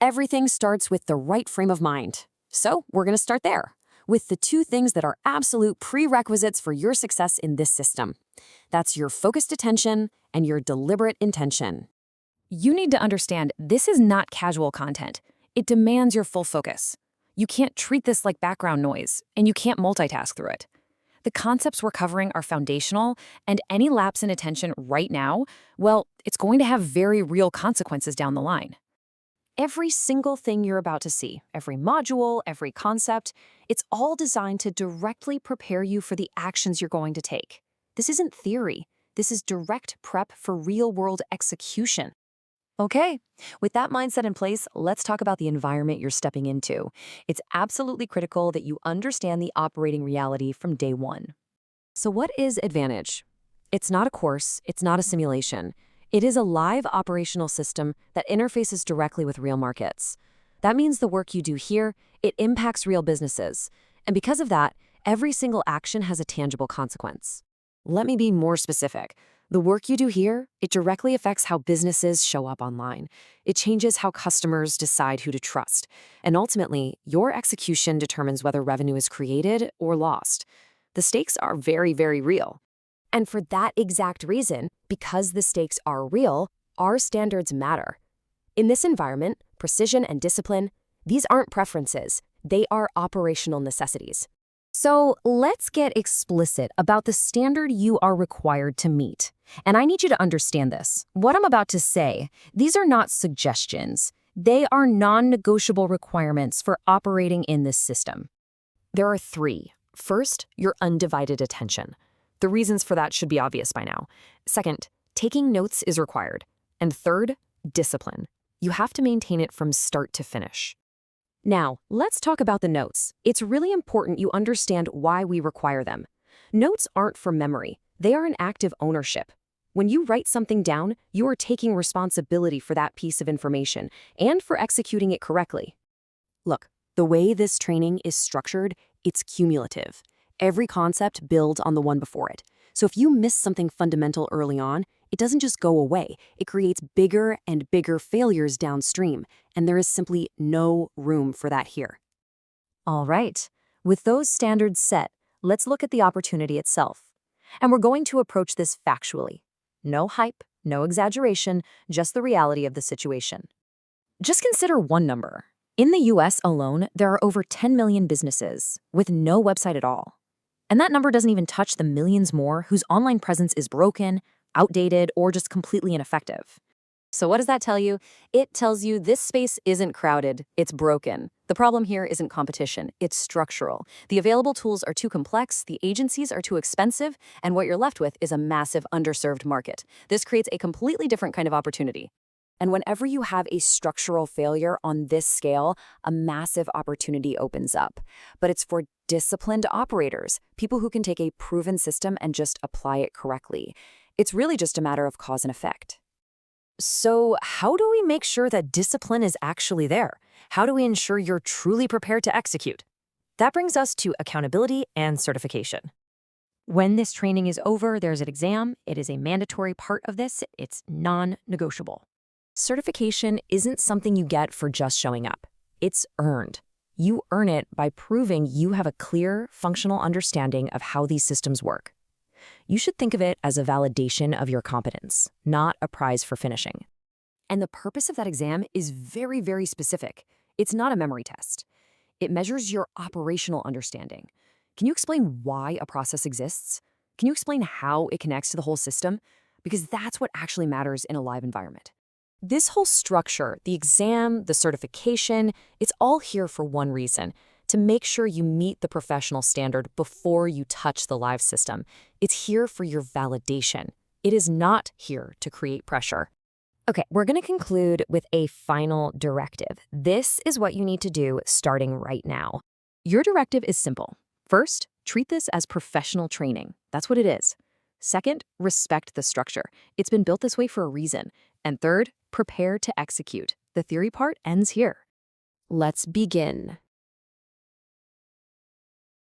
Everything starts with the right frame of mind. So we're going to start there, with the two things that are absolute prerequisites for your success in this system. That's your focused attention and your deliberate intention. You need to understand this is not casual content. It demands your full focus. You can't treat this like background noise, and you can't multitask through it. The concepts we're covering are foundational, and any lapse in attention right now, well, it's going to have very real consequences down the line. Every single thing you're about to see, every module, every concept, it's all designed to directly prepare you for the actions you're going to take. This isn't theory. This is direct prep for real-world execution. Okay, with that mindset in place, let's talk about the environment you're stepping into. It's absolutely critical that you understand the operating reality from day one. So what is Ad-Vantage? It's not a course, it's not a simulation. It is a live operational system that interfaces directly with real markets. That means the work you do here, it impacts real businesses. And because of that, every single action has a tangible consequence. Let me be more specific. The work you do here, it directly affects how businesses show up online. It changes how customers decide who to trust. And ultimately, your execution determines whether revenue is created or lost. The stakes are very, very real. And for that exact reason, because the stakes are real, our standards matter. In this environment, precision and discipline, these aren't preferences. They are operational necessities. So let's get explicit about the standard you are required to meet. And I need you to understand this. What I'm about to say, these are not suggestions. They are non-negotiable requirements for operating in this system. There are three. First, your undivided attention. The reasons for that should be obvious by now. Second, taking notes is required. And third, discipline. You have to maintain it from start to finish. Now, let's talk about the notes. It's really important you understand why we require them. Notes aren't for memory. They are an act of ownership. When you write something down, you are taking responsibility for that piece of information and for executing it correctly. Look, the way this training is structured, it's cumulative. Every concept builds on the one before it. So if you miss something fundamental early on, it doesn't just go away. It creates bigger and bigger failures downstream, and there is simply no room for that here. All right, with those standards set, let's look at the opportunity itself. And we're going to approach this factually. No hype, no exaggeration, just the reality of the situation. Just consider one number. In the US alone, there are over 10 million businesses with no website at all. And that number doesn't even touch the millions more whose online presence is broken, outdated, or just completely ineffective. So what does that tell you? It tells you this space isn't crowded, it's broken. The problem here isn't competition, it's structural. The available tools are too complex, the agencies are too expensive, and what you're left with is a massive underserved market. This creates a completely different kind of opportunity. And whenever you have a structural failure on this scale, a massive opportunity opens up. But it's for disciplined operators, people who can take a proven system and just apply it correctly. It's really just a matter of cause and effect. So how do we make sure that discipline is actually there? How do we ensure you're truly prepared to execute? That brings us to accountability and certification. When this training is over, there's an exam. It is a mandatory part of this. It's non-negotiable. Certification isn't something you get for just showing up. It's earned. You earn it by proving you have a clear, functional understanding of how these systems work. You should think of it as a validation of your competence, not a prize for finishing. And the purpose of that exam is very, very specific. It's not a memory test. It measures your operational understanding. Can you explain why a process exists? Can you explain how it connects to the whole system? Because that's what actually matters in a live environment. This whole structure, the exam, the certification, it's all here for one reason: to make sure you meet the professional standard before you touch the live system. It's here for your validation. It is not here to create pressure. Okay, we're going to conclude with a final directive. This is what you need to do starting right now. Your directive is simple. First, treat this as professional training. That's what it is. Second, respect the structure. It's been built this way for a reason. And third, prepare to execute. The theory part ends here. Let's begin.